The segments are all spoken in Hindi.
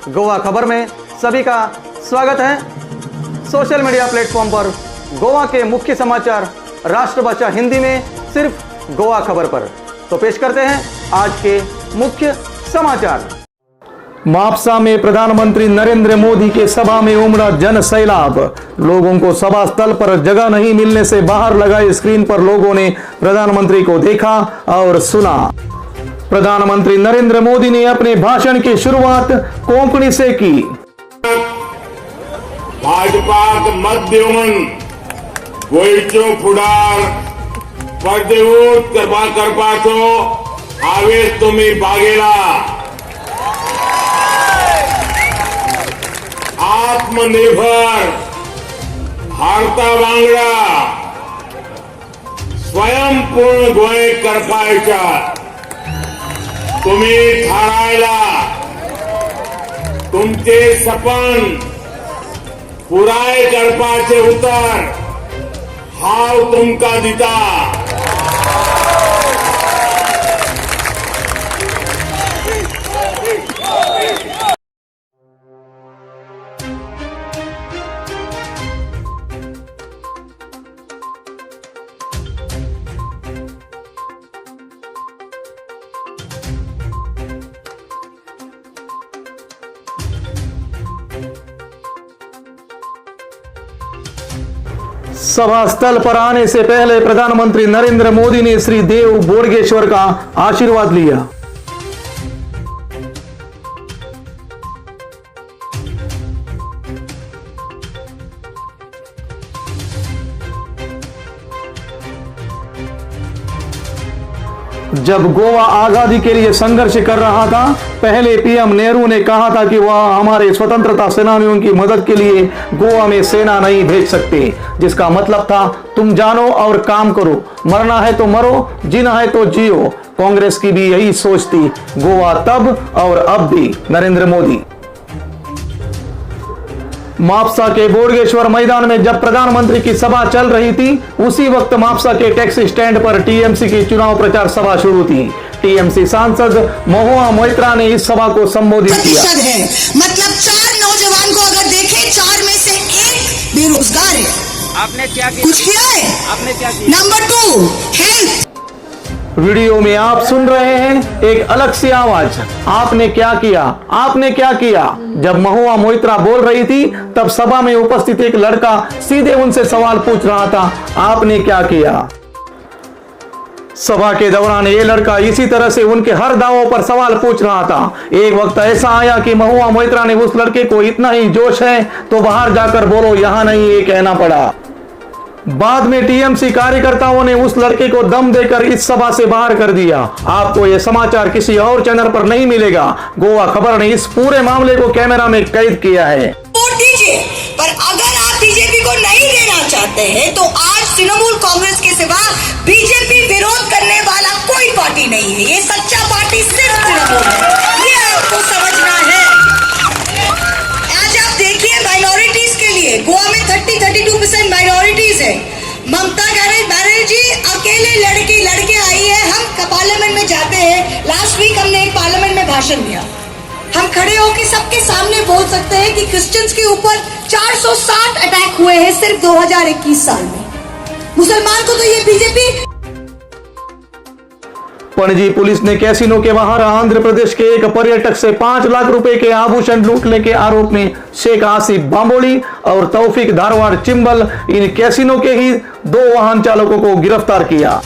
गोवा खबर में सभी का स्वागत है। सोशल मीडिया प्लेटफॉर्म पर गोवा के मुख्य समाचार राष्ट्रभाषा हिंदी में सिर्फ गोवा खबर पर। तो पेश करते हैं आज के मुख्य समाचार। मापसा में प्रधानमंत्री नरेंद्र मोदी के सभा में उमड़ा जन सैलाब। लोगों को सभा स्थल पर जगह नहीं मिलने से बाहर लगाए स्क्रीन पर लोगों ने प्रधानमंत्री को देखा और सुना। प्रधानमंत्री नरेंद्र मोदी ने अपने भाषण की शुरुआत कोंकणी से की। भाजपाक मध्यमन गोयचो फुडार पदवूत करपाचो आवेश तुम्ही बागेला। आत्मनिर्भर भारता वांगडा स्वयंपूर्ण गोय करपायच्या तुम्ही थारायला तुमचे सपन पुराय करपाचे उतर हाव तुमका दिता। सभा स्थल पर आने से पहले प्रधानमंत्री नरेंद्र मोदी ने श्री देव बोडगेश्वर का आशीर्वाद लिया। जब गोवा आजादी के लिए संघर्ष कर रहा था, पहले पीएम नेहरू ने कहा था कि वह हमारे स्वतंत्रता सेनानियों की मदद के लिए गोवा में सेना नहीं भेज सकते, जिसका मतलब था तुम जानो और काम करो, मरना है तो मरो, जीना है तो जियो। कांग्रेस की भी यही सोच थी, गोवा तब और अब भी नरेंद्र मोदी। मापसा के बोडगेश्वर मैदान में जब प्रधानमंत्री की सभा चल रही थी, उसी वक्त मापसा के टैक्सी स्टैंड पर टीएमसी की चुनाव प्रचार सभा शुरू थी। टीएमसी सांसद महुआ मोइत्रा ने इस सभा को संबोधित किया। है मतलब 4 नौजवान को अगर देखें, 4 में से 1 बेरोजगार है। आपने क्या किया? कुछ किया है? आपने क्या किया? Number 2 health. वीडियो में आप सुन रहे हैं एक अलग सी आवाज, आपने क्या किया, आपने क्या किया। जब महुआ मोइत्रा बोल रही थी, तब सभा में उपस्थित एक लड़का सीधे उनसे सवाल पूछ रहा था, आपने क्या किया। सभा के दौरान ये लड़का इसी तरह से उनके हर दावों पर सवाल पूछ रहा था। एक वक्त ऐसा आया कि महुआ मोइत्रा ने उस लड़के को इतना ही जोश है तो बाहर जाकर बोलो, यहां नहीं, ये कहना पड़ा। बाद में टीएमसी कार्यकर्ताओं ने उस लड़के को दम देकर इस सभा से बाहर कर दिया। आपको यह समाचार किसी और चैनल पर नहीं मिलेगा। गोवा खबर ने इस पूरे मामले को कैमरा में कैद किया है। वोट दीजिए, पर अगर आप बीजेपी को नहीं देना चाहते हैं तो आज तृणमूल कांग्रेस के सिवा बीजेपी विरोध करने वाला कोई पार्टी नहीं है। ये सच्चा पार्टी सिर्फ तृणमूल है, ये आपको समझना है। आज आप देखिए माइनॉरिटीज के लिए गोवा में 32% माइनॉरिटीज है। ममता बनर्जी अकेले लड़के आई है। हम पार्लियामेंट में जाते हैं, लास्ट वीक हमने एक पार्लियामेंट में भाषण दिया। हम खड़े होकर सबके सामने बोल सकते हैं कि क्रिश्चियंस के ऊपर 460 अटैक हुए हैं सिर्फ 2021 साल में। मुसलमान को तो ये बीजेपी। पणजी पुलिस ने कैसीनो के बाहर आंध्र प्रदेश के एक पर्यटक से 5 लाख रुपए के आभूषण लूटने के आरोप में शेख आसिफ बांबोली और तौफीक धारवाड़ चिंबल, इन कैसीनो के ही 2 वाहन चालकों को गिरफ्तार किया।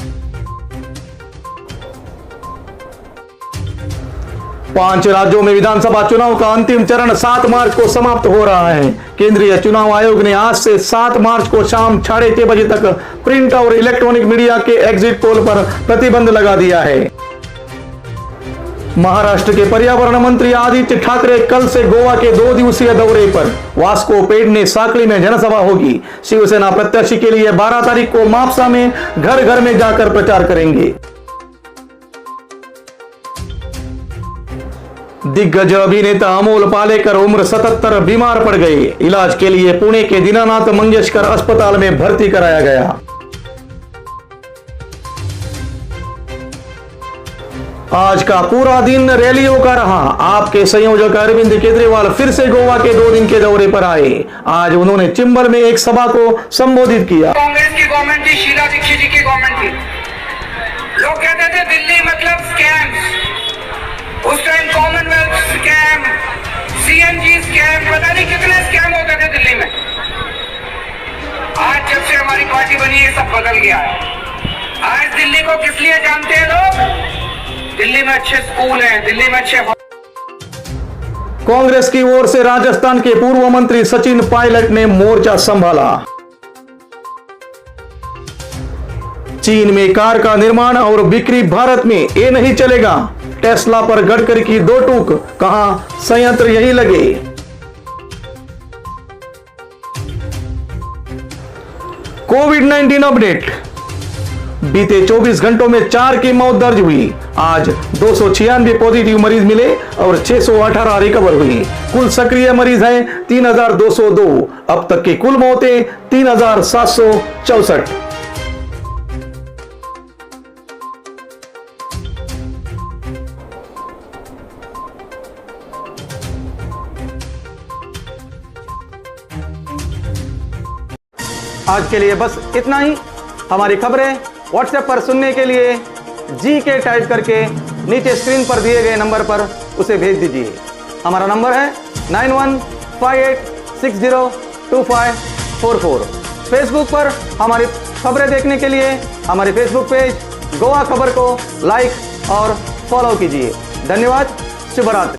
5 राज्यों में विधानसभा चुनाव का अंतिम चरण 7 मार्च को समाप्त हो रहा है। केंद्रीय चुनाव आयोग ने आज से 7 मार्च को शाम 6:30 बजे तक प्रिंट और इलेक्ट्रॉनिक मीडिया के एग्जिट पोल पर प्रतिबंध लगा दिया है। महाराष्ट्र के पर्यावरण मंत्री आदित्य ठाकरे कल से गोवा के 2 दिवसीय दौरे पर। वास्को पेडणे साकली में जनसभा होगी। शिवसेना प्रत्याशी के लिए 12 तारीख को मापसा में घर घर में जाकर प्रचार करेंगे। दिग्गज अभिनेता अमोल पालेकर उम्र 77 बीमार पड़ गए। इलाज के लिए पुणे के दीनानाथ मंगेशकर अस्पताल में भर्ती कराया गया। आज का पूरा दिन रैलियों का रहा। आपके संयोजक अरविंद केजरीवाल फिर से गोवा के 2 दिन के दौरे पर आए। आज उन्होंने चिंबल में एक सभा को संबोधित किया। कांग्रेस की गवर्नमेंट थी, शीला दीक्षित जी की गवर्नमेंट थी। लोग कहते थे दिल्ली मतलब स्कैम, उस time Commonwealth scam, CNG scam, पता नहीं कितने स्कैम होते थे दिल्ली में। आज जब से हमारी पार्टी बनी है सब बदल गया है। आज दिल्ली को किस लिए जानते हैं लोग? दिल्ली में अच्छे स्कूल हैं, दिल्ली में अच्छे। कांग्रेस की ओर से राजस्थान के पूर्व मंत्री सचिन पायलट ने मोर्चा संभाला। चीन में कार का निर्माण और बिक्री भारत में ये नहीं चलेगा। टेस्ला पर गडकरी की 2 टूक, कहा संयंत्र यही लगे। कोविड-19 अपडेट। बीते 24 घंटों में 4 की मौत दर्ज हुई। आज 296 पॉजिटिव मरीज मिले और 618 रिकवर हुई। कुल सक्रिय मरीज हैं 3202। अब तक की कुल मौतें 3764। आज के लिए बस इतना ही। हमारी खबरें व्हाट्सएप पर सुनने के लिए जी के टाइप करके नीचे स्क्रीन पर दिए गए नंबर पर उसे भेज दीजिए। हमारा नंबर है 9158602544। फेसबुक पर हमारी खबरें देखने के लिए हमारे फेसबुक पेज गोवा खबर को लाइक और फॉलो कीजिए। धन्यवाद। शुभ रात्रि।